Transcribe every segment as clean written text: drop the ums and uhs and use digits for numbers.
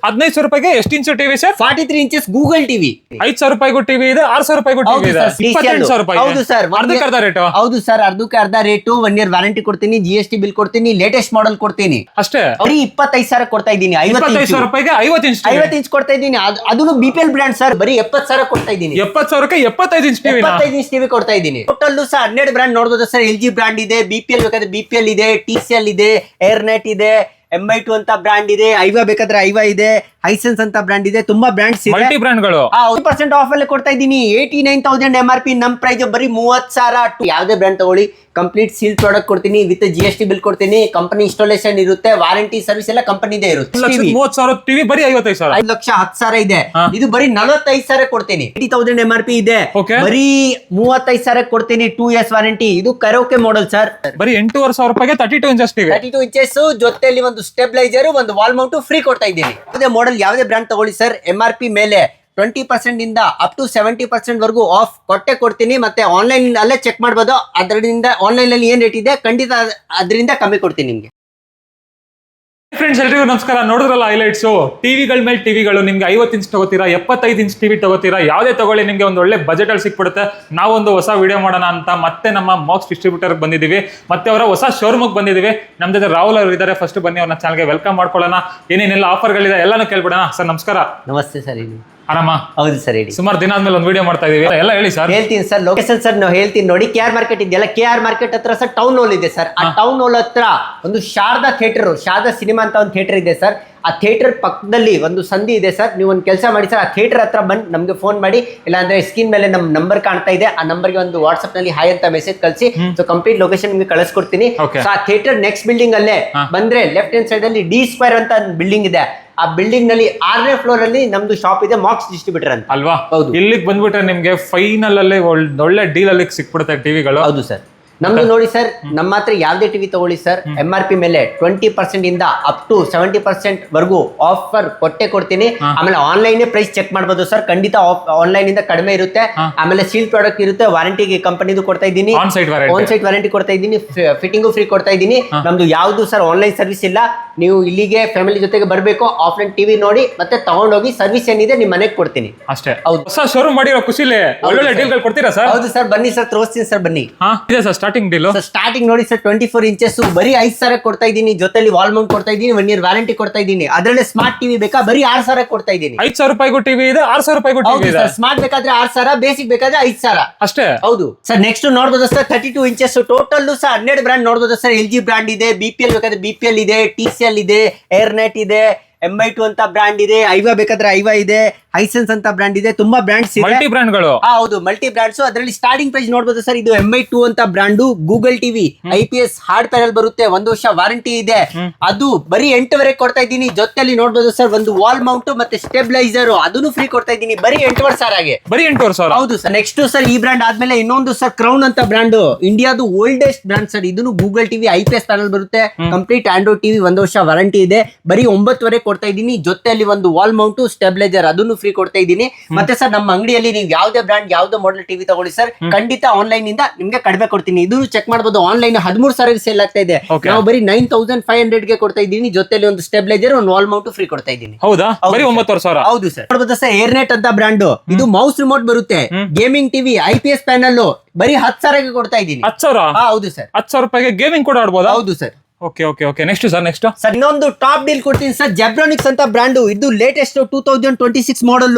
15,000 ರೂಪಾಯಿಗೆ ಎಷ್ಟು ಇಂಚು TV sir? 43 inches Google TV. 5,000 ರೂಪಾಯಿಗೂ ಟಿವಿ ಇದೆ, 6,000 ರೂಪಾಯಿಗೂ ಟಿವಿ ಇದೆ, 28,000 ರೂಪಾಯಿ. ಹೌದು ಸರ್, ಅರ್ಧಕ್ಕೆ ಅರ್ಧ ರೇಟು. ಹೌದು ಸರ್, ಅರ್ಧಕ್ಕೆ ಅರ್ಧ ರೇಟು. 1 year ವ್ಯಾರಂಟಿ ಕೊಡ್ತೀನಿ, GST ಬಿಲ್ ಕೊಡ್ತೀನಿ, ಲೇಟೆಸ್ಟ್ ಮಾಡೆಲ್ ಕೊಡ್ತೀನಿ. ಅಷ್ಟೇ ಬರೀ 25,000 ಕೊಡ್ತಾ ಇದ್ದೀನಿ. 25,000 ರೂಪಾಯಿಗೆ 50 ಇಂಚ್ 50 ಇಂಚ್ ಕೊಡ್ತಾ ಇದ್ದೀನಿ. ಅದನ್ನು BPL ಬ್ರ್ಯಾಂಡ್ ಸರ್. ಬರೀ 70,000 ಕೊಡ್ತಾ ಇದ್ದೀನಿ. 70,000ಕ್ಕೆ 75 ಇಂಚ್ ಟಿವಿ 75 ಇಂಚ್ ಟಿವಿ ಕೊಡ್ತಾ ಇದ್ದೀನಿ. ಟೋಟಲ್ ಸರ್ 12 ಬ್ರ್ಯಾಂಡ್ ನೋಡಬಹುದು ಸರ್. LG ಬ್ರ್ಯಾಂಡ್ ಇದೆ, BPL ಬೇಕಾದ್ರೆ BPL ಇದೆ, TCL ಇದೆ, ಏರ್ನೆಟ್ ಇದೆ, MI2 ಅಂತ ಬ್ರ್ಯಾಂಡ್ ಇದೆ, ಐವಾ ಬೇಕಾದ್ರೆ ಐವಾ ಇದೆ, ಹೈಸೆನ್ಸ್ ಅಂತ ಬ್ರ್ಯಾಂಡ್ ಇದೆ. ತುಂಬಾ ಬ್ರ್ಯಾಂಡ್ಸ್ ಇದೆ, ಮಲ್ಟಿ ಬ್ರ್ಯಾಂಡ್ಗಳು. 10% ಆಫ್ ಅಲ್ಲಿ ಕೊಡ್ತಾ ಇದ್ದೀನಿ. 89,000 MRP. ನಮ್ ಪ್ರೈಸ್ ಬರೀ 30,000. ಯಾವುದೇ ಬ್ರ್ಯಾಂಡ್ ತಗೊಳ್ಳಿ, ಕಂಪ್ಲೀಟ್ ಸೀಲ್ ಪ್ರಾಡಕ್ಟ್ ಕೊಡ್ತೀನಿ, ವಿತ್ GST ಬಿಲ್ ಕೊಡ್ತೀನಿ, ಕಂಪನಿ ಇನ್ಸ್ಟಾಲೇಷನ್ ಇರುತ್ತೆ, ವಾರಂಟಿ ಸರ್ವಿಸ್ ಎಲ್ಲ ಕಂಪನಿದೇ ಇರುತ್ತೆ. 30,000 ಟಿವಿ ಬರೀ 55,000. 5,10,000 ಇದೆ, ಇದು ಬರೀ 45,000 ಕೊಡ್ತೀನಿ. 80,000 MRP ಇದೆ, ಬರೀ 35,000 ಕೊಡ್ತೀನಿ. 2 years ವಾರಂಟಿ. ಇದು ಕರೋಕೆ ಮಾಡೆಲ್ ಸರ್. ಬರೀ 8,500 ರೂಪಾಯಿಗೆ 32 ಇಂಚಸ್ ಟಿವಿ. 32 ಇಂಚಸ್ ಜೊತೆಲಿ ಒಂದು ಸ್ಟೆಬಿಲೈಸರ್, ಒಂದು ವಾಲ್ ಮೌಂಟ್ ಫ್ರೀ ಕೊಡ್ತಾ ಇದ್ದೀನಿ. ಯಾವುದೇ ಮಾಡೆಲ್ ಯಾವುದೇ ಬ್ರ್ಯಾಂಡ್ ತಗೊಳ್ಳಿ ಸರ್, MRP ಮೇಲೆ 20% ಇಂದ ಅಪ್ ಟು 70% ವರೆಗೂ ಆಫ್ ಕೊಡ್ತೀನಿ. ಮತ್ತೆ ಆನ್ಲೈನ್ ಅಲ್ಲೇ ಚೆಕ್ ಮಾಡಬಹುದು. ಅದರಿಂದ ಆನ್ಲೈನ್ ಅಲ್ಲಿ ಏನ್ ರೇಟ್ ಇದೆ ಖಂಡಿತ ಅದರಿಂದ ಕಮ್ಮಿ ಕೊಡ್ತೀನಿ ನಿಮ್ಗೆ. ಫ್ರೆಂಡ್ಸ್, ಎಲ್ರಿಗೂ ನಮಸ್ಕಾರ. ನೋಡಿದ್ರಲ್ಲ ಹೈಲೈಟ್ಸ್. ಟಿವಿಗಳ ಮೇಲೆ ಟಿವಿಗಳು ನಿಮ್ಗೆ 50 ಇಂಚ್ ತಗೋತೀರಾ, 75 ಇಂಚ್ ಟಿವಿ ತಗೋತೀರಾ, ಯಾವುದೇ ತಗೊಳ್ಳಿ ನಿಮ್ಗೆ ಒಂದು ಒಳ್ಳೆ ಬಜೆಟ್ ಅಲ್ಲಿ ಸಿಕ್ಬಿಡುತ್ತೆ. ನಾವೊಂದು ಹೊಸ ವಿಡಿಯೋ ಮಾಡೋಣ ಅಂತ ಮತ್ತೆ ನಮ್ಮ ಮಾಕ್ಸ್ ಡಿಸ್ಟ್ರಿಬ್ಯೂಟರ್ ಬಂದಿದ್ದೀವಿ, ಮತ್ತೆ ಅವರ ಹೊಸ ಶೋರೂಮ್ ಬಂದಿದ್ದೀವಿ. ನಮ್ಮ ಜೊತೆ ರಾಹುಲ್ ಅವರು ಇದ್ದಾರೆ. ಫಸ್ಟ್ ಬನ್ನಿ ಅವ್ರನ್ನ ಚಾನಲ್ಗೆ ವೆಲ್ಕಮ್ ಮಾಡ್ಕೊಳ್ಳೋಣ. ಏನೇನೆಲ್ಲ ಆಫರ್ಗಳಿದೆ ಎಲ್ಲಾನು ಕೇಳ್ಬಿಡೋಣ. ಸರ್ ನಮಸ್ಕಾರ. ನಮಸ್ತೆ ಸರ್. ಆರಾಮ? ಹೌದು ಸರ್, ಹೇಳಿ. ಸುಮಾರು ದಿನ ಆದ್ಮೇಲೆ ಒಂದು ವಿಡಿಯೋ ಮಾಡ್ತಾ ಇದೀವಿ, ಎಲ್ಲ ಹೇಳಿ ಸರ್. ಹೇಳ್ತೀನಿ ಸರ್. ಲೊಕೇಶನ್ ಸರ್ ನಾವು ಹೇಳ್ತೀನಿ ನೋಡಿ. KR ಮಾರ್ಕೆಟ್ ಇದೆಯಲ್ಲ, KR ಮಾರ್ಕೆಟ್ ಹತ್ರ ಸರ್ ಟೌನ್ ಹಾಲ್ ಇದೆ ಸರ್. ಆ ಟೌನ್ ಹಾಲ್ ಹತ್ರ ಒಂದು ಶಾರದಾ ಥಿಯೇಟರ್, ಶಾರದಾ ಸಿನಿಮಾ ಅಂತ ಒಂದು ಥಿಯೇಟರ್ ಇದೆ ಸರ್. ಆ ಥಿಯೇಟರ್ ಪಕ್ಕದಲ್ಲಿ ಒಂದು ಸಂಧಿ ಇದೆ ಸರ್. ನೀವು ಒಂದು ಕೆಲಸ ಮಾಡಿ ಸರ್, ಆ ಥಿಯೇಟರ್ ಹತ್ರ ಬಂದು ನಮಗೆ ಫೋನ್ ಮಾಡಿ, ಇಲ್ಲಾಂದ್ರೆ ಸ್ಕ್ರೀನ್ ಮೇಲೆ ನಮ್ಮ ನಂಬರ್ ಕಾಣ್ತಾ ಇದೆ, ಆ ನಂಬರ್ಗೆ ಒಂದು ವಾಟ್ಸ್ಆಪ್ ನಲ್ಲಿ ಹಾಯ್ ಅಂತ ಮೆಸೇಜ್ ಕಳಿಸಿ. ಸೊ ಕಂಪ್ಲೀಟ್ ಲೊಕೇಶನ್ ನಿಮಗೆ ಕಳಿಸ್ಕೊಡ್ತೀನಿ. ಸೊ ಆ ಥಿಯೇಟರ್ ನೆಕ್ಸ್ಟ್ ಬಿಲ್ಡಿಂಗ್ ಅಲ್ಲೇ ಬಂದ್ರೆ ಲೆಫ್ಟ್ ಹ್ಯಾಂಡ್ ಸೈಡ್ ಅಲ್ಲಿ D Square ಅಂತ ಬಿಲ್ಡಿಂಗ್ ಇದೆ. ಆ ಬಿಲ್ಡಿಂಗ್ ನಲ್ಲಿ 6ನೇ ಫ್ಲೋರ್ ಅಲ್ಲಿ ನಮ್ದು ಶಾಪ್ ಇದೆ, ಮಾಕ್ಸ್ ಡಿಸ್ಟ್ರಿಬ್ಯೂಟರ್ ಅಂತ. ಅಲ್ವಾ? ಹೌದು. ಇಲ್ಲಿಗೆ ಬಂದ್ಬಿಟ್ರೆ ನಿಮ್ಗೆ ಫೈನಲ್ ಅಲ್ಲಿ ಒಳ್ಳೆ ಡೀಲ್ ಅಲ್ಲಿ ಸಿಕ್ಬಿಡುತ್ತೆ ಟಿವಿಗಳು. ಹೌದು ಸರ್. ನಮ್ದು ನೋಡಿ ಸರ್, ನಮ್ಮ ಹತ್ರ ಯಾವ್ದೇ ಟಿವಿ ತಗೊಳ್ಳಿ ಸರ್, MRP ಮೇಲೆ 20% ಇಂದ ಅಪ್ ಟು 70% ವರೆಗೂ ಆಫರ್ ಕೊಡ್ತೀನಿ. ಆಮೇಲೆ ಆನ್ಲೈನ್ ಪ್ರೈಸ್ ಚೆಕ್ ಮಾಡಬಹುದು ಸರ್. ಖಂಡಿತ ಆನ್ಲೈನ್ ಇಂದ ಕಡಿಮೆ ಇರುತ್ತೆ. ಆಮೇಲೆ ಸೀಲ್ ಪ್ರಾಡಕ್ಟ್ ಇರುತ್ತೆ, ವಾರಂಟಿಗೆ ಕಂಪನಿದು ಕೊಡ್ತಾ ಇದ್ದೀನಿ, ಆನ್ ಸೈಟ್ ವಾರಂಟಿ ಕೊಡ್ತಾ ಇದ್ದೀನಿ, ಫಿಟ್ಟಿಂಗು ಫ್ರೀ ಕೊಡ್ತಾ ಇದ್ದೀನಿ. ನಮ್ದು ಯಾವ್ದು ಸರ್ ಆನ್ಲೈನ್ ಸರ್ವಿಸ್ ಇಲ್ಲ. ನೀವು ಇಲ್ಲಿಗೆ ಫ್ಯಾಮಿಲಿ ಜೊತೆಗೆ ಬರಬೇಕು, ಆಫ್ಲೈನ್ ಟಿವಿ ನೋಡಿ ಮತ್ತೆ ತಗೊಂಡೋಗಿ ಸರ್ವಿಸ್ ಏನಿದೆ ನಿಮ್ ಮನೆಗೆ ಕೊಡ್ತೀನಿ ಅಷ್ಟೇ. ಹೌದು. ಹೊಸ ಶೋರೂಮ್ ಮಾಡಿರೋ ಖುಷಿಲಿ ಒಳ್ಳೆ ಡೀಲ್ಗಳು ಕೊಡ್ತೀರಾ ಸರ್? ಹೌದು ಸರ್, ಬನ್ನಿ ಸರ್, ತೋರಿಸ್ತೀನಿ ಸರ್, ಬನ್ನಿ. ಇದೆ ಸರ್ ಸ್ಟಾರ್ಟಿಂಗ್ ಡೀಲ್. ಸ್ಟಾರ್ಟಿಂಗ್ ನೋಡಿ ಸರ್, 24 ಇಂಚಸ್ ಬರೀ 5,000 ಕೊಡ್ತಾ ಇದ್ದೀನಿ. ಜೊತೆಲಿ ವಾಲ್ ಮೌಂಟ್ ಕೊಡ್ತಾ ಇದ್ದೀನಿ, 1 year ವ್ಯಾರಂಟಿ ಕೊಡ್ತಾ ಇದ್ದೀನಿ. ಅದರಲ್ಲೇ ಸ್ಮಾರ್ಟ್ ಟಿವಿ ಬೇಕಾ ಬರೀ 6,000 ಕೊಡ್ತಾ ಇದ್ದೀನಿ. 5,000 ರೂಪಾಯಿಗೂ ಟಿವಿ ಇದೆ, 6,000 ರೂಪಾಯಿಗೂ ಟಿವಿ ಇದೆ. ಸ್ಮಾರ್ಟ್ ಬೇಕಾದ್ರೆ 6,000, ಬೇಸಿಕ್ ಬೇಕಾದ್ರೆ 5,000 ಅಷ್ಟೇ. ಹೌದು ಸರ್. ನೆಕ್ಸ್ಟ್ ನೋಡಬಹುದು sir, 32 inches total sir 12 brand ನೋಡಬಹುದು ಸರ್. LG ಬ್ರ್ಯಾಂಡ್ ಇದೆ, BPL ಬೇಕಾದ್ರೆ BPL ಇದೆ, TCL ಇದೆ, ಏರ್ನೆಟ್ ಇದೆ, MI2 ಅಂತ ಬ್ರ್ಯಾಂಡ್ ಇದೆ, ಐವಾ ಬೇಕಾದ್ರೆ ಐವಾ ಇದೆ, ಹೈಸೆನ್ಸ್ ಅಂತ ಬ್ರ್ಯಾಂಡ್ ಇದೆ. ತುಂಬಾ ಬ್ರ್ಯಾಂಡ್ಸ್ ಇದೆ, ಮಲ್ಟಿ ಬ್ರ್ಯಾಂಡ್ಗಳು. ಹೌದು, ಮಲ್ಟಿ ಬ್ರ್ಯಾಂಡ್ಸ್. ಅದರಲ್ಲಿ ಸ್ಟಾರ್ಟಿಂಗ್ ಪ್ರೈಸ್ ನೋಡಬಹುದು ಸರ್. ಇದು MI2 ಅಂತ brand, Google TV, IPS hard panel ಬರುತ್ತೆ, 1 ವರ್ಷ ವಾರಂಟಿ ಇದೆ. ಅದು ಬರೀ 8,000 ಕೊಡ್ತಾ ಇದ್ದೀನಿ. ಜೊತೆಲಿ ನೋಡಬಹುದು ಸರ್, ಒಂದು ವಾಲ್ ಮೌಂಟ್ ಮತ್ತೆ ಸ್ಟೆಬಿಲೈಸರ್ ಅದನ್ನು ಫ್ರೀ ಕೊಡ್ತಾ ಇದ್ದೀನಿ, ಬರೀ 8,500 ಬರೀ 8,500. ಹೌದು ಸರ್. ನೆಕ್ಸ್ಟ್ ಸರ್, ಈ ಬ್ರ್ಯಾಂಡ್ ಆದ್ಮೇಲೆ ಇನ್ನೊಂದು ಸರ್, ಕ್ರೌನ್ ಅಂತ ಬ್ರ್ಯಾಂಡ್, ಇಂಡಿಯಾದು ಓಲ್ಡೆಸ್ಟ್ ಬ್ರ್ಯಾಂಡ್ ಸರ್. ಇದನ್ನು ಗೂಗಲ್ ಟಿವಿ, IPS ಪ್ಯಾನಲ್ ಬರುತ್ತೆ, ಕಂಪ್ಲೀಟ್ ಆಂಡ್ರಾಯ್ಡ್ ಟಿವಿ, 1 ವರ್ಷ ವಾರಂಟಿ ಇದೆ, ಬರೀ 9,000 ಕೊಡ್ತಾ ಇದ್ದೀನಿ. ಜೊತೆಲಿ ಒಂದು ವಾಲ್ ಮೌಂಟ್ ಸ್ಟೆಬಿಲೈಸರ್ ಅದನ್ನು ಫ್ರೀ ಕೊಡ್ತಾ ಇದ್ದೀನಿ. ಮತ್ತೆ ಸರ್, ನಮ್ಮ ಅಂಗಡಿಯಲ್ಲಿ ನೀವು ಯಾವ್ದೇ ಬ್ರ್ಯಾಂಡ್ ಯಾವ್ದೇ ಮಾಡೆಲ್ ಟಿವಿ ತಗೊಳ್ಳಿ ಸರ್, ಖಂಡಿತ ಆನ್ಲೈನ್ ಇಂದ ನಿಮ್ಗೆ ಕಡಿಮೆ ಕೊಡ್ತೀನಿ. ಇದು ಚೆಕ್ ಮಾಡಬಹುದು. ಆನ್ಲೈನ್ 13,000 ಸೇಲ್ ಆಗ್ತಾ ಇದೆ, ನಾವು ಬರೀ 9,500 ಗೆ ಕೊಡ್ತಾ ಇದ್ದೀನಿ. ಜೊತೆಲಿ ಒಂದು ಸ್ಟೆಬಿಲೈಸರ್, ಒಂದು ವಾಲ್ ಮೌಂಟ್ ಫ್ರೀ ಕೊಡ್ತಾ ಇದ್ದೀನಿ. ಹೌದಾ? ಬರೀ 9,000. ಹೌದು ಸರ್. ನೋಡಬಹುದು ಸರ್, ಏರ್ನೆಟ್ ಅಂತ ಬ್ರ್ಯಾಂಡ್, ಇದು ಮೌಸ್ ರಿಮೋಟ್ ಬರುತ್ತೆ, ಗೇಮಿಂಗ್ ಟಿವಿ, IPS ಪ್ಯಾನಲ್, ಬರೀ 10,000 ಕೊಡ್ತಾ ಇದ್ದೀನಿ. 10,000? ಹೌದು ಸರ್. 10,000 ರೂಪಾಯಿಗೆ ಗೇಮಿಂಗ್ ಕೂಡ ಆಡ್ಬೋದಾ? ಹೌದು sir. Okay okay okay. Next sir, ಇನ್ನೊಂದು ಟಾಪ್ ಡೀಲ್ ಕೊಡ್ತೀನಿ ಸರ್. ಜೆಬ್ರಾನಿಕ್ಸ್ ಅಂತ ಬ್ರ್ಯಾಂಡ್, ಇದು ಲೇಟೆಸ್ಟ್ 2026 ಮಾಡೆಲ್.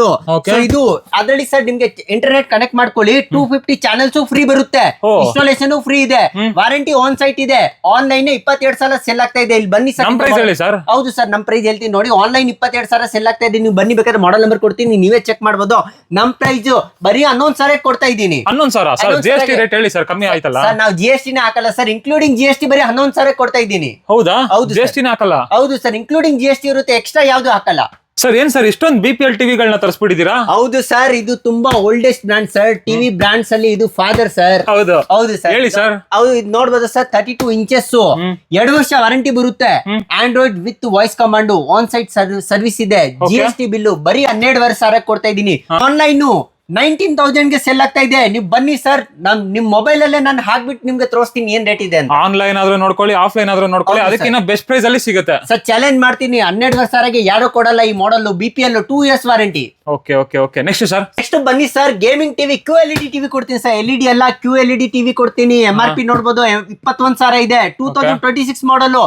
ಇದು ಅದರಲ್ಲಿ ಸರ್ ನಿಮ್ಗೆ ಇಂಟರ್ನೆಟ್ ಕನೆಕ್ಟ್ ಮಾಡ್ಕೊಳ್ಳಿ, 250 ಚಾನೆಲ್ಸ್ ಫ್ರೀ ಬರುತ್ತೆ, ಇನ್ಸ್ಟಾಲೇಷನ್ ಫ್ರೀ ಇದೆ, ವಾರಂಟಿ ಆನ್ ಸೈಟ್ ಇದೆ. ಆನ್ಲೈನ್ 22,000 ಸೆಲ್ ಆಗ್ತಾ ಇದೆ. ಇಲ್ಲಿ ಬನ್ನಿ ಸರ್. ಹೌದು ಸರ್, ನಮ್ ಪ್ರೈಸ್ ಹೇಳ್ತೀನಿ ನೋಡಿ. ಆನ್ಲೈನ್ 22,000 ಸೆಲ್ ಆಗ್ತಾ ಇದೆ. ನೀವು ಬನ್ನಿ, ಬೇಕಾದ್ರೆ ಮಾಡೆಲ್ ನಂಬರ್ ಕೊಡ್ತೀನಿ, ನೀವೇ ಚೆಕ್ ಮಾಡಬಹುದು. ನಮ್ ಪ್ರೈಸ್ ಬರೀ 11,000 ಕೊಡ್ತಾ ಇದ್ದೀನಿ. 11,000 GST ರೇಟ್ ಹೇಳಿ ಸರ್, ಕಮ್ಮಿ ಆಯ್ತಲ್ಲ ಸರ್. ನಾವು GST ಹಾಕಲ್ಲ ಸರ್, ಇನ್ಕ್ಲೂಡಿಂಗ್ GST ಬರೀ 11,000 ಕೊಡ್ತಾ ಇದ್ದೀನಿ. ಹೌದಾ? GST ಹಾಕಲ್ಲ? ಹೌದು ಸರ್, ಇನ್ಕ್ಲೂಡಿಂಗ್ GST ಇರುತ್ತೆ, ಎಕ್ಸ್ಟ್ರಾ ಯಾವ್ದು ಹಾಕಲ್ಲ ಸರ್. ಏನ್ ಸರ್ ಇಷ್ಟೊಂದು BPL ಟಿವಿಗಳನ್ನ ತರಿಸ್ಬಿಟ್ಟಿದ್ದೀರಾ? ಹೌದು ಸರ್, ಇದು ತುಂಬಾ oldest brand sir. TV brands ಅಲ್ಲಿ ಇದು ಫಾದರ್ ಸರ್. ಹೌದು ಹೌದು ಸರ್, ಹೇಳಿ ಸರ್. ಹೌದು, ಇದು ನೋಡ್ಬೋದು ಸರ್, 32 ಇಂಚಸ್, 2 ವರ್ಷ ವಾರಂಟಿ ಬರುತ್ತೆ, Android with voice command, on site service ಇದೆ, GST ಬಿಲ್ಲು ಬರೀ 12,500 ಕೊಡ್ತಾ ಇದ್ದೀನಿ. ಆನ್ಲೈನ್ 19,000 ಗೆ ಸೆಲ್ ಆಗ್ತಾ ಇದೆ. ನೀವು ಬನ್ನಿ ಸರ್, ನಿಮ್ ಮೊಬೈಲ್ ಅಲ್ಲೇ ನಾನು ಹಾಕ್ಬಿಟ್ಟು ನಿಮ್ಗೆ ತೋರಿಸ್ತೀನಿ ಏನ್ ರೇಟ್ ಇದೆ ಅಂತ. ಆನ್ಲೈನ್ ಆದ್ರೂ ನೋಡ್ಕೊಳ್ಳಿ, ಆಫ್ಲೈನ್ ಆದ್ರೂ ನೋಡ್ಕೊಳ್ಳಿ, ಅದಕ್ಕಿಂತ ಬೆಸ್ಟ್ ಪ್ರೈಸ್ ಅಲ್ಲಿ ಸಿಗುತ್ತೆ ಸರ್. ಚಾಲೆಂಜ್ ಮಾಡ್ತೀನಿ, 12,000 ಯಾರು ಕೊಡಲ್ಲ ಈ ಮಾಡಲ್. BPL 2 years ವಾರಂಟಿ. Okay okay okay. Next sir, next ಬನ್ನಿ sir, gaming TV QLED TV ಕೊಡ್ತೀನಿ ಸರ್. LED ಅಲ್ಲ, QLED ಟಿವಿ ಕೊಡ್ತೀನಿ. MRP ನೋಡ್ಬೋದು, 21,000 ಇದೆ. 2026 ಮಾಡಲ್,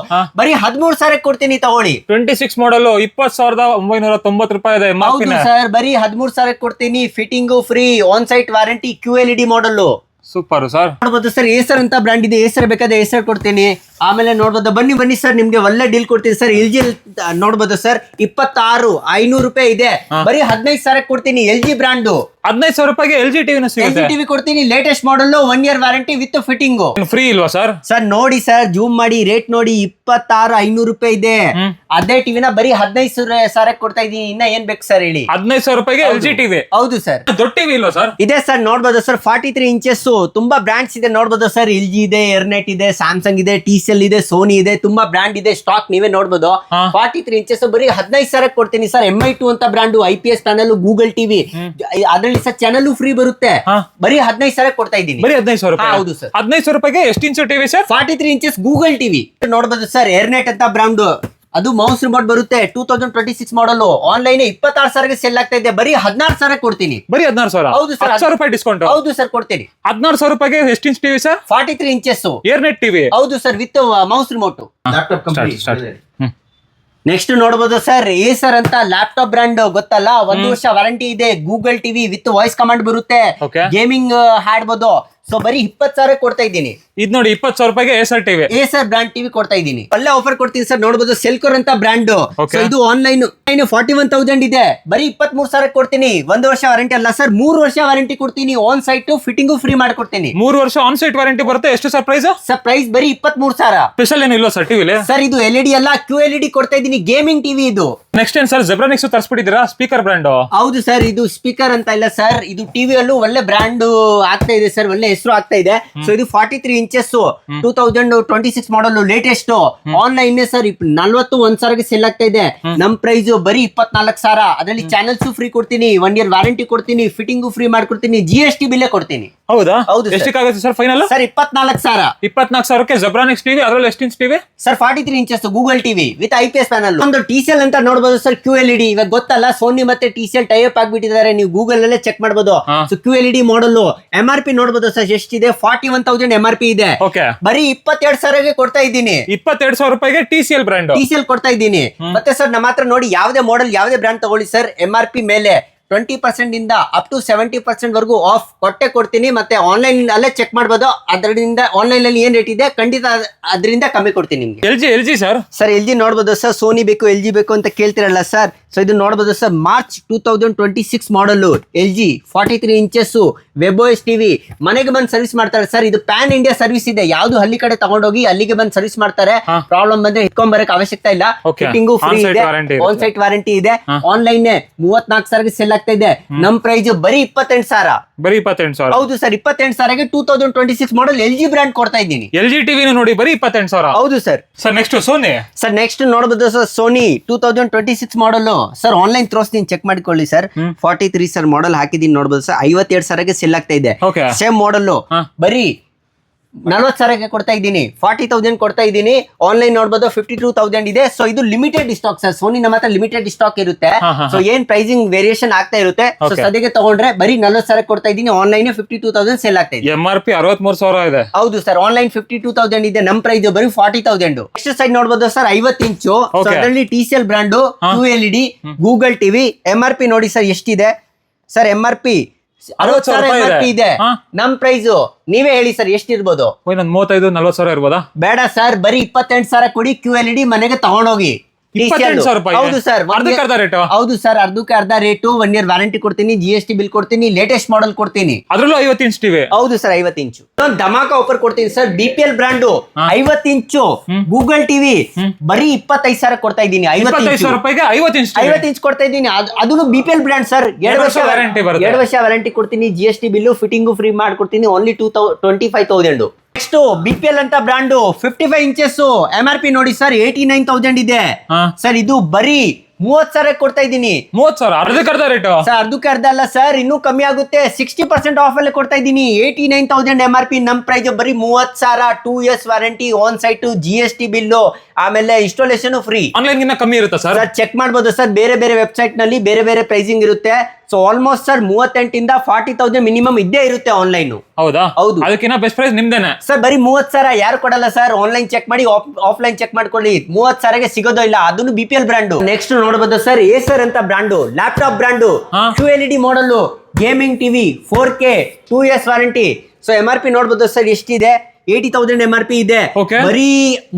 ಬರೀ 13,000 ಕೊಡ್ತೀನಿ, ತಗೊಳ್ಳಿ. 26 ಮಾಡಲ್ 20,990 ರೂಪಾಯಿ ಇದೆ. ಹೌದು ಸರ್, ಬರೀ 13,000 ಕೊಡ್ತೀನಿ. Fitting free, on site warranty, QLED model. Super sir. ನೋಡ್ಬೋದು ಸರ್, ಏಸರ್ ಅಂತ ಬ್ರ್ಯಾಂಡ್ ಇದೆ. ಏಸರ್ ಬೇಕಾದ್ರೆ ಏಸರ್ ಕೊಡ್ತೀನಿ. ಆಮೇಲೆ ನೋಡ್ಬೋದು, ಬನ್ನಿ ಸರ್, ನಿಮ್ಗೆ ಒಳ್ಳೆ ಡೀಲ್ ಕೊಡ್ತೀನಿ ಸರ್. LG ನೋಡ್ಬೋದು ಸರ್, 26,500 ರೂಪಾಯಿ ಇದೆ. ಬರೀ 15,000 ಕೊಡ್ತೀನಿ. LG ಬ್ರಾಂಡ್ 15,000 ರೂಪಾಯಿಗೆ LG ಟಿವಿನ ಸಿಗುತ್ತೆ. LG ಟಿವಿ ಕೊಡ್ತೀನಿ. Latest model, 1 year warranty with fitting. Free ಇಲ್ವಾ ಸರ್? ಸರ್ ನೋಡಿ ಸರ್, ಜೂಮ್ ಮಾಡಿ ರೇಟ್ ನೋಡಿ, 26,500 ರೂಪಾಯಿ ಇದೆ. ಅದೇ ಟಿವಿನ ಬರೀ 15,000 ಕೊಡ್ತಾ ಇದೀನಿ. ಇನ್ನ ಏನ್ ಬೇಕು ಸರ್ ಹೇಳಿ? 15,000 ರೂಪಾಯಿಗೆ LG ಟಿವಿ. ಹೌದು ಸರ್. ದೊಡ್ಡ ಟಿವಿ ಇಲ್ವಾ ಸರ್? ಇದೆ ಸರ್, ನೋಡ್ಬೋದು ಸರ್, 43 ಇಂಚಸ್. ತುಂಬಾ ಬ್ರಾಂಡ್ಸ್ ಇದೆ, ನೋಡ್ಬೋದು ಸರ್. LG ಇದೆ, ಎರ್ನೆಟ್ ಇದೆ, ಸ್ಯಾಮ್ಸಂಗ್ ಇದೆ, TCL ಇದೆ, ಸೋನಿ ಇದೆ, ತುಂಬಾ ಬ್ರಾಂಡ್ ಇದೆ. ಸ್ಟಾಕ್ ನೀವೇ ನೋಡ್ಬೋದು. 43 ಇಂಚಸ್ ಬರೀ 15,000 ಕೊಡ್ತೀನಿ ಸರ್. MI2 ಅಂತ brand, IPS panel, Google TV, ಅದರಲ್ಲಿ ಸರ್ ಚಾನಲ್ ಫ್ರೀ ಬರುತ್ತೆ. ಬರೀ 15,000 ಕೊಡ್ತಾ ಇದ್ದೀನಿ. ಬರೀ 15,000 ರೂಪಾಯಿ? ಹೌದು ಸರ್. 15,000 ರೂಪಾಯಿಗೆ ಎಷ್ಟು inch TV sir? 43 inches Google TV ನೋಡ್ಬೋದು ಸರ್. ಎರ್ನೆಟ್ ಅಂತ ಬ್ರಾಂಡ್, ಅದು ಮೌಸ್ ರಿಮೋಟ್ ಬರುತ್ತೆ. 2026 ಮಾಡಲ್. ಆನ್ಲೈನ್ 26,000 ಸೆಲ್ ಆಗ್ತಾ ಇದೆ. ಬರೀ 16,000 ಕೊಡ್ತೀನಿ. ಬರೀ 16,000? ಹೌದು ಸರ್. 10,000 ರೂಪಾಯಿ ಡಿಸ್ಕೌಂಟ್? ಹೌದು ಸರ್, ಕೊಡ್ತೀನಿ. 16,000 ರೂಪಾಯಿಗೆ ಎಷ್ಟು ಇಂಚ್ ಟಿವಿ ಸರ್? 43 ಇಂಚಸ್ ಏರ್ನೆಟ್ ಟಿವಿ. ಹೌದು ಸರ್, ವಿತ್ ಮೌಸ್ ರಿಮೋಟ್. ನೆಕ್ಸ್ಟ್ ನೋಡಬಹುದು ಸರ್, ಏಸರ್ ಅಂತ ಲ್ಯಾಪ್ಟಾಪ್ ಬ್ರ್ಯಾಂಡ್, ಗೊತ್ತಲ್ಲ? 1 ವರ್ಷ ವಾರಂಟಿ ಇದೆ. Google TV with voice command ಬರುತ್ತೆ. ಗೇಮಿಂಗ್ ಹಾಡ್ಬೋದು. ಸೊ ಬರೀ 20,000 ಕೊಡ್ತಾ ಇದ್ದೀನಿ. ಇದ್ ನೋಡಿ, 20,000 ರೂಪಾಯಿಗೆ Acer TV. Acer brand TV ಕೊಡ್ತಾ ಇದ್ದೀನಿ. ಒಳ್ಳೆ ಆಫರ್ ಕೊಡ್ತೀನಿ ಸರ್. ನೋಡಬಹುದು, ಸೆಲ್ಕೋರ್ ಅಂತ ಬ್ರಾಂಡ್. ಇದು ಆನ್ಲೈನ್ 41,000 ಇದೆ. ಬರೀ 23,000 ಕೊಡ್ತೀನಿ. 1 ವರ್ಷ ವಾರಂಟಿ ಅಲ್ಲ ಸರ್, 3 ವರ್ಷ ವಾರಂಟಿ ಕೊಡ್ತೀನಿ. ಆನ್ ಸೈಟ್ ಫಿಟ್ಟಿಂಗು ಫ್ರೀ ಮಾಡ್ಕೊಡ್ತೀನಿ. 3 ವರ್ಷ ಆನ್ ಸೈಟ್ ವಾರಂಟಿ ಬರುತ್ತೆ. ಎಷ್ಟು ಸರ್ ಪ್ರೈಸ್? ಸರ್ ಪ್ರೈಸ್ ಬರೀ 23,000. ಸ್ಪೆಷಲ್ ಏನು ಇಲ್ವಾ ಸರ್ ಟಿವಿಲಿ? ಸರ್ ಇದು LED ಅಲ್ಲ, QLED ಕೊಡ್ತಾ ಇದ್ದೀನಿ. ಗೇಮಿಂಗ್ ಟಿವಿ ಇದು. ನೆಕ್ಸ್ಟ್ ಏನ್ ಸರ್, ಜೆಬ್ರಾನಿಕ್ಸ್ ತರಿಸ್ಬಿಟ್ಟಿದ್ದೀರಾ? Speaker brand? ಹೌದು ಸರ್, ಇದು ಸ್ಪೀಕರ್ ಅಂತ ಇಲ್ಲ ಸರ್, ಇದು ಟಿವಿ ಅಲ್ಲೂ ಒಳ್ಳೆ ಬ್ರ್ಯಾಂಡ್ ಆಗ್ತಾ ಇದೆ ಸರ್, ಒಳ್ಳೆ ಹೆಸರು ಆಗ್ತಾ ಇದೆ. ಸೊ ಇದು 43 ಇಂಚಸ್, 2026 ಮಾಡಲ್, ಲೇಟೆಸ್ಟ್. ಆನ್ಲೈನ್ ಸರ್ 41,000 ಸೆಲ್ ಆಗ್ತಾ ಇದೆ. ನಮ್ ಪ್ರೈಸ್ ಬರೀ 24,000. ಅದರಲ್ಲಿ ಚಾನಲ್ಸ್ ಫ್ರೀ ಕೊಡ್ತೀನಿ, 1 year ವಾರಂಟಿ ಕೊಡ್ತೀನಿ, ಫಿಟ್ಟಿಂಗು ಫ್ರೀ ಮಾಡ್ಕೊಡ್ತೀನಿ, GST ಬಿಲ್ಲೇ ಕೊಡ್ತೀನಿ. ಹೌದಾ? ಹೌದು. ಎಷ್ಟಕ್ಕಾಗುತ್ತೆ ಸರ್ ಫೈನಲ್? ಸರ್ 24,000. 24,000ಕ್ಕೆ ಜೆಬ್ರಾನಿಕ್ಸ್ ಟಿವಿ. ಅದರಲ್ಲಿ ಎಷ್ಟು inch TV sir? 43 inches Google TV with IPS panel. ಒಂದು TCL ಅಂತ ನೋಡಬಹುದು ಸರ್, QLED. ಇವಾಗ ಗೊತ್ತಲ್ಲ, ಸೋನಿ ಮತ್ತೆ TCL ಟೈ ಅಪ್ ಆಗ್ಬಿಟ್ಟಿದ್ದಾರೆ. ನೀವು ಗೂಗಲ್ ಅಲ್ಲೇ ಚೆಕ್ ಮಾಡಬಹುದು. ಸೊ QLED ಮಾಡಲ್. MRP ನೋಡಬಹುದು ಸರ್, ಎಷ್ಟಿದೆ? 41,000 MRP ಇದೆ. ಬರೀ 22,000ಗೆ ಕೊಡ್ತಾ ಇದ್ದೀನಿ. 22,000 ರೂಪಾಯಿಗೆ TCL ಬ್ರ್ಯಾಂಡ್. TCL ಕೊಡ್ತಾ ಇದ್ದೀನಿ. ಮತ್ತೆ ಸರ್ ನಮ್ಮ ಹತ್ರ ನೋಡಿ, ಯಾವುದೇ ಮಾಡೆಲ್ ಯಾವುದೇ ಬ್ರ್ಯಾಂಡ್ ತಗೊಳ್ಳಿ ಸರ್, MRP ಮೇಲೆ 20% ಇಂದ ಅಪ್ ಟು 70% ವರೆಗೂ ಆಫ್ ಕೊಡ್ತೀನಿ. ಮತ್ತೆ ಆನ್ಲೈನ್ ಅಲ್ಲೇ ಚೆಕ್ ಮಾಡಬಹುದು. ಅದರಿಂದ ಆನ್ಲೈನ್ ಅಲ್ಲಿ ಏನ್ ರೇಟ್ ಇದೆ ಖಂಡಿತ ಅದರಿಂದ ಕಮ್ಮಿ ಕೊಡ್ತೀನಿ ನಿಮ್ಗೆ. LG sir. ಸರ್ LG ನೋಡಬಹುದು ಸರ್, ಸೋನಿ ಬೇಕು, LG ಬೇಕು ಅಂತ ಕೇಳ್ತಿರಲ್ಲ ಸರ್. ಸೊ ಇದು ನೋಡಬಹುದು sir, March 2026 model, LG 43 inches, WebOS TV. ಮನೆಗೆ ಬಂದು ಸರ್ವಿಸ್ ಮಾಡ್ತಾರೆ ಸರ್. ಇದು ಪ್ಯಾನ್ ಇಂಡಿಯಾ ಸರ್ವಿಸ್ ಇದೆ. ಯಾವ್ದು ಹಳ್ಳಿ ಕಡೆ ತಗೊಂಡೋಗಿ ಅಲ್ಲಿಗೆ ಬಂದು ಸರ್ವಿಸ್ ಮಾಡ್ತಾರೆ. ಪ್ರಾಬ್ಲಮ್ ಬಂದ್ರೆ ಇಟ್ಕೊಂಡ್ ಬರಕ್ ಅವಶ್ಯಕತೆ ಇಲ್ಲ. ಫಿಟ್ಟಿಂಗು ಫ್ರೀ ಇದೆ, ಆನ್ ಸೈಟ್ ವಾರಂಟಿ ಇದೆ. ಆನ್ಲೈನ್ 34,000 ಸೆಲ್ ಆಗ್ತಾ ಇದೆ. ನಮ್ ಪ್ರೈಸ್ ಬರೀ 28,000. ಬರೀ 28,000? ಹೌದು ಸರ್, 28,000ಗೆ 2026 ಮಾಡಲ್ LG ಬ್ರ್ಯಾಂಡ್ ಕೊಡ್ತಾ ಇದ್ದೀನಿ. LG ಟಿವಿನ ನೋಡಿ, ಬರೀ 28,000. ಹೌದು sir. Sir next Sony. Sir next ನೋಡಬಹುದು sir, Sony 2026 model. Sir online ತೋರಿಸ್ತೀನಿ, ಚೆಕ್ ಮಾಡಿಕೊಳ್ಳಿ ಸರ್. 43 ಸರ್ ಮಾಡಲ್ ಹಾಕಿದೀನಿ, ನೋಡಬಹುದು ಸರ್. 52,000ಗೆ ಸೆಲ್ ಆಗ್ತಾ ಇದೆ. ಸೇಮ್ ಮಾಡಲ್ ಬರೀ 40,000ಗೆ ಕೊಡ್ತಾ ಇದ್ದೀನಿ. 40,000 ಕೊಡ್ತಾ ಇದ್ದೀನಿ. ಆನ್ಲೈನ್ ನೋಡಬಹುದು, 52,000 ಇದೆ. ಸೊ ಇದು ಲಿಮಿಟೆಡ್ ಸ್ಟಾಕ್ ಸರ್. ಸೋನಿ ನಮ್ಮ ಹತ್ರ ಲಿಮಿಟೆಡ್ ಸ್ಟಾಕ್ ಇರುತ್ತೆ. ಸೊ ಏನ್ ಪ್ರೈಸಿಂಗ್ ವೇರಿಯೇಷನ್ ಆಗ್ತಾ ಇರುತ್ತೆ. ಸೊ ಸದ್ಯಕ್ಕೆ ತಗೊಂಡ್ರೆ ಬರೀ 40,000 ಕೊಡ್ತಾ ಇದ್ದೀನಿ. ಆನ್ಲೈನ್ 52,000 ಸೇಲ್ ಆಗ್ತಾ ಇದೆ. MRP 63,000 ಇದೆ. ಹೌದು ಸರ್, ಆನ್ಲೈನ್ 52,000 ಇದೆ. ನಮ್ ಪ್ರೈಸ್ ಬರೀ 40,000. ನೆಕ್ಸ್ಟ್ ಸೈಡ್ ನೋಡಬಹುದು ಸರ್, 50 ಇಂಚು. ಅದರಲ್ಲಿ TCL brand, QLED, Google TV. MRP ನೋಡಿ ಸರ್ ಎಷ್ಟಿದೆ ಸರ್? MRP 60,000 MRP ಇದೆ. ನಮ್ ಪ್ರೈಸ್ ನೀವೇ ಹೇಳಿ ಸರ್, ಎಷ್ಟಿರ್ಬೋದು? 35-40,000 ಇರ್ಬೋದಾ? ಬೇಡ ಸರ್, ಬರೀ 28,000 ಕೊಡಿ. QLED ಮನೆಗೆ ತಗೊಂಡೋಗಿ. 28,000 ರೂಪಾಯಿ? ಹೌದು ಸರ್, ಹೌದು ಸರ್, ಅರ್ಧಕ್ಕೆ ಅರ್ಧ ರೇಟು. 1 year ವಾರಂಟಿ ಕೊಡ್ತೀನಿ, GST ಬಿಲ್ ಕೊಡ್ತೀನಿ, ಲೇಟೆಸ್ಟ್ ಮಾಡಲ್ ಕೊಡ್ತೀನಿ. ಅದ್ರಲ್ಲೂ 50 ಇಂಚ್ ಟಿವಿ? ಹೌದು ಸರ್, 50 ಇಂಚು. ಧಮಾಕ ಆಫರ್ ಕೊಡ್ತೀನಿ ಸರ್. BPL ಬ್ರಾಂಡ್ 50 ಇಂಚು ಗೂಗಲ್ ಟಿವಿ ಬರೀ 25,000 ಕೊಡ್ತಾ ಇದ್ದೀನಿ. 25,000 ರೂಪಾಯಿಗೆ 50 ಇಂಚ್ ಕೊಡ್ತಾ ಇದ್ದೀನಿ. ಅದನ್ನು BPL ಬ್ರಾಂಡ್ ಸರ್. 2 ವರ್ಷ ವಾರಂಟಿ ಕೊಡ್ತೀನಿ, GST ಬಿಲ್ಲು ಫಿಟ್ಟಿಂಗು ಫ್ರೀ ಮಾಡ್ಕೊಡ್ತೀನಿ. ಓನ್ಲಿ 25,000. ನೆಕ್ಸ್ಟ್ BPL ಅಂತ ಬ್ರಾಂಡ್ 55 ಇಂಚಸ್. MRP ನೋಡಿ ಸರ್, 89,000 ಇದೆ ಸರ್. ಇದು ಬರೀ 30,000 ಕೊಡ್ತಾ ಇದ್ದೀನಿ 30,000 ಅರ್ಧಕ್ಕೆ ಅರ್ಧ ರೇಟು. ಸರ್ ಅರ್ಧಕ್ಕೆ ಅರ್ಧ ಅಲ್ಲ ಸರ್, ಇನ್ನೂ ಕಮ್ಮಿ ಆಗುತ್ತೆ. 60% ಆಫ್ ಅಲ್ಲಿ ಕೊಡ್ತಾ ಇದ್ದೀನಿ. 89,000 MRP. ನಮ್ ಪ್ರೈಸ್ ಬರೀ 30,000. 2 years warranty, on site, GST bill, ಆಮೇಲೆ ಇನ್ಸ್ಟಾಲೇಷನ್ ಫ್ರೀ. ಆನ್ಲೈನ್ ಗಿನ್ನ ಕಮ್ಮಿ ಇರುತ್ತಾ ಸರ್? ಸರ್ ಚೆಕ್ ಮಾಡ್ಬೋದು ಸರ್, ಬೇರೆ ಬೇರೆ ವೆಬ್ಸೈಟ್ ನಲ್ಲಿ ಬೇರೆ ಬೇರೆ ಪ್ರೈಸಿಂಗ್ ಇರುತ್ತೆ. ಸೊ ಆಲ್ಮೋಸ್ಟ್ ಸರ್ 38 ಇಂದ 40,000 ಮಿನಿಮಮ್ ಇದ್ದೇ ಇರುತ್ತೆ ಆನ್ಲೈನ್. ಹೌದಾ? ಹೌದು. ಅದಕ್ಕಿಂತ ಬೆಸ್ಟ್ ಪ್ರೈಸ್ ನಿಮ್ದೇನೆ ಸರ್ ಬರೀ 30,000 ಯಾರು ಕೊಡಲ್ಲ ಸರ್. ಆನ್ಲೈನ್ ಚೆಕ್ ಮಾಡಿ, ಆಫ್ಲೈನ್ ಚೆಕ್ ಮಾಡ್ಕೊಳ್ಳಿ. 30,000ಗೆ ಸಿಗೋದೋ ಇಲ್ಲ, ಅದನ್ನು BPL ಬ್ರಾಂಡ್. ನೆಕ್ಸ್ಟ್ ನೋಡಬಹುದು ಸರ್, ಏಸರ್ ಅಂತ brand, laptop brand, QLED model, gaming TV, 4K, 2 years ವಾರಂಟಿ. ಸೊ MRP ನೋಡಬಹುದು ಸರ್ ಎಷ್ಟಿದೆ, 80,000 MRP ಇದೆ. ಬರೀ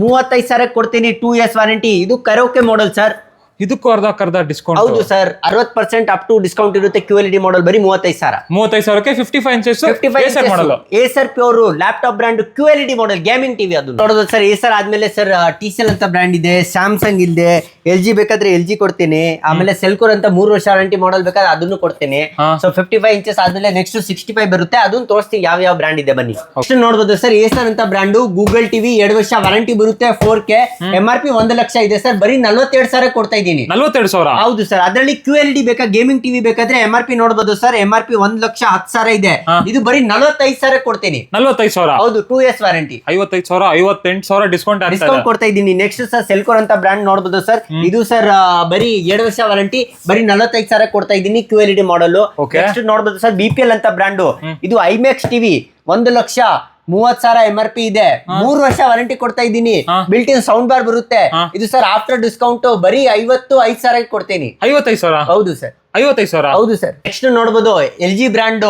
35,000 ಕೊಡ್ತೀನಿ, 2 years ವಾರಂಟಿ. ಇದು ಕರೋಕೆ ಮಾಡಲ್ ಸರ್. ಇದಕ್ಕೂ ಅರ್ಧ ಡಿಸ್ಕೌಂಟ್. ಹೌದು ಸರ್, 60% ಅಪ್ ಟು ಡಿಸ್ಕೌಂಟ್ ಇರುತ್ತೆ. QLED ಮಾಡಲ್ ಬರೀ 35,000. 35,000ಕ್ಕೆ 55 ಇಂಚಸ್ ಏಸರ್ ಮಾಡಲ್. Acer pure laptop brand, QLED model, gaming TV. ಅದು ನೋಡೋದು ಸರ್. ಏಸರ್ ಆದ್ಮೇಲೆ ಸರ್ TCL ಅಂತ ಬ್ರಾಂಡ್ ಇದೆ, ಸ್ಯಾಮ್ಸಂಗ್ ಇದೆ, LG ಬೇಕಾದ್ರೆ LG ಕೊಡ್ತೀನಿ. ಆಮೇಲೆ ಸೆಲ್ಕೋರ್ ಅಂತ 3 ವರ್ಷ ವಾರಂಟಿ ಮಾಡಲ್ ಬೇಕಾದ್ರೆ ಅದನ್ನು ಕೊಡ್ತೀನಿ. ಸೊ 55 ಇಂಚಸ್ ಆದ್ಮೇಲೆ ನೆಕ್ಸ್ಟ್ 65 ಬರುತ್ತೆ. ಅದನ್ನು ತೋರಿಸ್ತೀನಿ ಯಾವ ಬ್ರಾಂಡ್ ಇದೆ, ಬನ್ನಿ. ನೆಕ್ಸ್ಟ್ ನೋಡಬಹುದು ಸರ್, ಏಸರ್ ಅಂತ ಬ್ರಾಂಡು, ಗೂಗಲ್ ಟಿವಿ, 2 ವರ್ಷ ವಾರಂಟಿ ಬರುತ್ತೆ, 4K. MRP 1 ಲಕ್ಷ ಇದೆ ಸರ್, ಬರೀ 42,000 ಕೊಡ್ತಾ ಇದ್ದೀನಿ. 42,000. ಹೌದು ಸರ್. ಅದರಲ್ಲಿ QLED ಬೇಕಾ, ಗೇಮಿಂಗ್ ಟಿವಿ ಬೇಕಾದ್ರೆ MRP ನೋಡಬಹುದು ಸರ್. MRP 1,10,000 ಇದೆ, ಇದು ಬರೀ 45,000 ಕೊಡ್ತೀನಿ. 45,000. ಹೌದು, 2 years ವಾರಂಟಿ. 55,000, 58,000 ಡಿಸ್ಕೌಂಟ್ ಕೊಡ್ತಾ ಇದ್ದೀನಿ. ನೆಕ್ಸ್ಟ್ ಸರ್ ಸೆಲ್ಕೋರ್ ಅಂತ ಬ್ರಾಂಡ್ ನೋಡಬಹುದು ಸರ್. ಇದು ಸರ್ ಬರೀ 2 ವರ್ಷ ವಾರಂಟಿ, ಬರೀ 45,000 ಕೊಡ್ತಾ ಇದ್ದೀನಿ, QLED ಮಾಡಲ್. ನೆಕ್ಸ್ಟ್ ನೋಡಬಹುದು ಸರ್, BPL ಅಂತ ಬ್ರಾಂಡು, ಇದು IMAX ಟಿವಿ, 1,30,000 MRP ಇದೆ, 3 ವರ್ಷ ವಾರಂಟಿ ಕೊಡ್ತಾ ಇದ್ದೀನಿ. ಬಿಲ್ಟ್ ಇನ್ ಸೌಂಡ್ ಬಾರ್ ಬರುತ್ತೆ. ಇದು ಸರ್ ಆಫ್ಟರ್ ಡಿಸ್ಕೌಂಟ್ ಬರೀ 55,000 ಕೊಡ್ತೀನಿ. 55,000. ಹೌದು ಸರ್, 55,000. ಹೌದು ಸರ್. ನೆಕ್ಸ್ಟ್ ನೋಡಬಹುದು LG brand,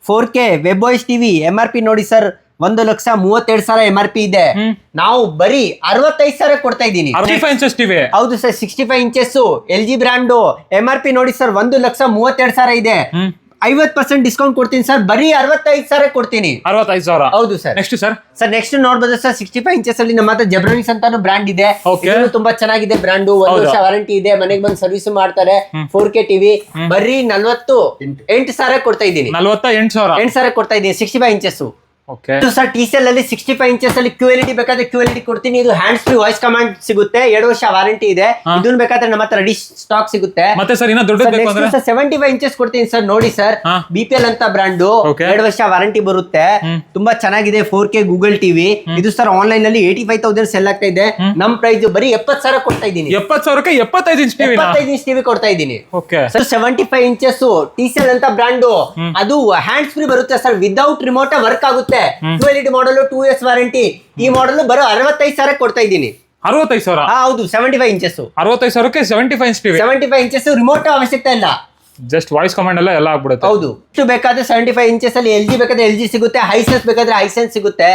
4K web voice TV, MRP ನೋಡಿ ಸರ್ 1,32,000 MRP ಇದೆ. ನಾವು ಬರೀ 65,000 ಕೊಡ್ತಾ ಇದ್ದೀನಿ. 65 ಇಂಚಸ್ ಟಿವಿ. ಹೌದು sir, 65 inches LG brand. MRP ನೋಡಿ ಸರ್ 1,32,000 ಇದೆ, 50% ಡಿಸ್ಕೌಂಟ್ ಕೊಡ್ತೀನಿ ಸರ್, ಬರೀ 65,000 ಕೊಡ್ತೀನಿ. 65,000. ಹೌದು ಸರ್. ನೆಕ್ಸ್ಟ್ ಸರ್ ನೆಕ್ಸ್ಟ್ ನೋಡಬಹುದು ಸರ್, 65 ಇಂಚಸ್ ಅಲ್ಲಿ ನಮ್ಮ ಹತ್ರ ಜೆಬ್ರಾನಿಕ್ಸ್ ಅಂತಾನು ಬ್ರಾಂಡ್ ಇದೆ. ಇದು ತುಂಬಾ ಚೆನ್ನಾಗಿದೆ ಬ್ರಾಂಡ್, 1 ವರ್ಷ ವಾರಂಟಿ ಇದೆ, ಮನೆಗೆ ಬಂದು ಸರ್ವಿಸ್ ಮಾಡ್ತಾರೆ. 4K ಟಿವಿ ಬರೀ 48,000 ಕೊಡ್ತಾ ಇದ್ದೀನಿ. 48,000 ಕೊಡ್ತಾ ಇದ್ದೀನಿ, 65 ಇಂಚಸ್. ಓಕೆ ಸರ್ TCL ಅಲ್ಲಿ 65 ಇಂಚಸ್ ಅಲ್ಲಿ QLED ಬೇಕಾದ್ರೆ QLED ಕೊಡ್ತೀನಿ. ಇದು ಹ್ಯಾಂಡ್ಸ್ ಫ್ರೀ ವಾಯ್ಸ್ ಕಮಾಂಡ್ ಸಿಗುತ್ತೆ, 2 ವರ್ಷ ವಾರಂಟಿ ಇದೆ. ಇದನ್ನ ಬೇಕಾದ್ರೆ ನಮ್ಮ ಹತ್ರ ರೆಡಿ ಸ್ಟಾಕ್ ಸಿಗುತ್ತೆ. ಮತ್ತೆ ಸರ್ ಇನ್ನ ದೊಡ್ಡ ಬೇಕು ಅಂದ್ರೆ 75 ಇಂಚಸ್ ಕೊಡ್ತೀನಿ ಸರ್. ನೋಡಿ ಸರ್, BPL ಅಂತ ಬ್ರಾಂಡ್, 2 ವರ್ಷ ವಾರಂಟಿ ಬರುತ್ತೆ, ತುಂಬಾ ಚೆನ್ನಾಗಿದೆ. 4K Google TV. ಇದು ಸರ್ ಆನ್ಲೈನ್ ಅಲ್ಲಿ 85,000 ಸೆಲ್ ಆಗ್ತಾ ಇದೆ. ನಮ್ ಪ್ರೈಸ್ ಬರೀ 70,000 ಕೊಡ್ತಾ ಇದ್ದೀನಿ. 70,000ಕ್ಕೆ 75 ಇಂಚ್ ಟಿವಿ. 75 ಇಂಚ್ ಟಿವಿ ಕೊಡ್ತಾ ಇದ್ದೀನಿ. ಓಕೆ ಸರ್ 75 ಇಂಚಸ್ TCL ಅಂತ ಬ್ರಾಂಡ್, ಅದು ಹ್ಯಾಂಡ್ಸ್ ಫ್ರೀ ಬರುತ್ತೆ ಸರ್, ವಿದೌಟ್ ರಿಮೋಟ್ ವರ್ಕ್ ಆಗುತ್ತೆ. QLED ಮಾಡಲ್, 2 years ವಾರಂಟಿ. ಈ ಮಾಡಲ್ ಬರೋ 65,000 ಕೊಡ್ತಾ ಇದ್ದೀನಿ. 65,000. ಹೌದು, 75 ಇಂಚಸ್. 65,000ಕ್ಕೆ 75 ಇಂಚ್ ಟಿವಿ. 75 ಇಂಚಸ್, ರಿಮೋಟ್ ಅವಶ್ಯಕತೆ ಇಲ್ಲ, ಜಸ್ಟ್ ವಾಯ್ಸ್ ಕಮಾಂಡ್ ಎಲ್ಲ ಆಗ್ಬಿಡುತ್ತೆ. ಹೌದು. ಇಷ್ಟು ಬೇಕಾದ್ರೆ 75 ಇಂಚಸ್ ಅಲ್ಲಿ LG ಬೇಕಾದ್ರೆ LG ಸಿಗುತ್ತೆ, ಹೈಸೆನ್ಸ್ ಬೇಕಾದ್ರೆ ಹೈಸೆನ್ಸ್ ಸಿಗುತ್ತೆ.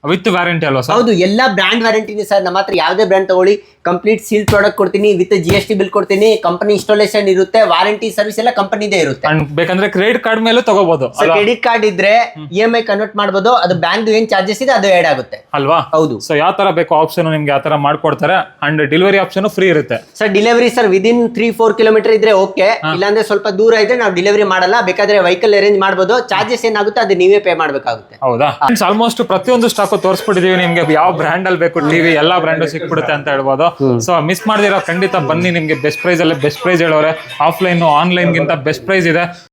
ವಿತ್ ವ್ಯಾರಂಟಿ ಅಲ್ವಾ ಸರ್? ಹೌದು, ಎಲ್ಲ ಬ್ರಾಂಡ್ ವ್ಯಾರಂಟಿ ಸರ್. ನಮ್ಮ ಹತ್ರ ಯಾವುದೇ ಬ್ರಾಂಡ್ ತಗೊಳ್ಳಿ, ಕಂಪ್ಲೀಟ್ ಸೀಲ್ ಪ್ರಾಡಕ್ಟ್ ಕೊಡ್ತೀನಿ, ವಿತ್ GST ಬಿಲ್ ಕೊಡ್ತೀನಿ, ಕಂಪನಿ ಇನ್ಸ್ಟಾಲೇಷನ್ ಇರುತ್ತೆ, ವಾರಂಟಿ ಸರ್ವಿಸ್ ಎಲ್ಲ ಕಂಪನಿದೇ ಇರುತ್ತೆ. ಬೇಕಂದ್ರೆ ಕ್ರೆಡಿಟ್ ಕಾರ್ಡ್ ಮೇಲೆ ತಗೋಬಹುದು. ಕ್ರೆಡಿಟ್ ಕಾರ್ಡ್ ಇದ್ರೆ EMI ಕನ್ವರ್ಟ್ ಮಾಡಬಹುದು. ಅದು ಬ್ಯಾಂಕ್ ಏನ್ ಚಾರ್ಜಸ್ ಇದೆ ಅದು ಆಡ್ ಆಗುತ್ತೆ ಅಲ್ವಾ? ಹೌದು. ಸೊ ಯಾವ ತರ ಬೇಕು ಆಪ್ಷನ್ ನಿಮ್ಗೆ ಆ ತರ ಮಾಡ್ಕೊಡ್ತಾರೆ. ಅಂಡ್ ಡೆಲಿವರಿ ಆಪ್ಷನ್ ಫ್ರೀ ಇರುತ್ತೆ sir. Delivery sir within 3-4 kilometre ಇದ್ರೆ ಓಕೆ, ಇಲ್ಲಾಂದ್ರೆ ಸ್ವಲ್ಪ ದೂರ ಇದ್ರೆ ನಾವು ಡೆಲಿವರಿ ಮಾಡಲ್ಲ. ಬೇಕಾದ್ರೆ ವೆಹಿಕಲ್ ಅರೇಂಜ್ ಮಾಡಬಹುದು. ಚಾರ್ಜಸ್ ಏನಾಗುತ್ತೆ ಅದು ನೀವೇ ಪೇ ಮಾಡಬೇಕಾಗುತ್ತೆ. ಹೌದಾ? ಆಲ್ಮೋಸ್ಟ್ ಪ್ರತಿಯೊಂದು ಸ್ಟಾಕ್ ತೋರಿಸ್ಬಿಟ್ಟಿದೀವಿ ನಿಮ್ಗೆ. ಯಾವ ಬ್ರ್ಯಾಂಡ್ ಅಲ್ಲಿ ಬೇಕು ಟಿವಿ, ಎಲ್ಲಾ ಬ್ರ್ಯಾಂಡ್ ಸಿಕ್ಬಿಡುತ್ತೆ ಅಂತ ಹೇಳ್ಬೋದು. ಸೊ ಮಿಸ್ ಮಾಡದಿರೋ ಖಂಡಿತ ಬನ್ನಿ. ನಿಮ್ಗೆ ಬೆಸ್ಟ್ ಪ್ರೈಸ್ ಅಲ್ಲಿ ಬೆಸ್ಟ್ ಪ್ರೈಸ್ ಹೇಳೋರೆ. ಆಫ್ಲೈನ್ ಆನ್ಲೈನ್ ಗಿಂತ ಬೆಸ್ಟ್ ಪ್ರೈಸ್ ಇದೆ.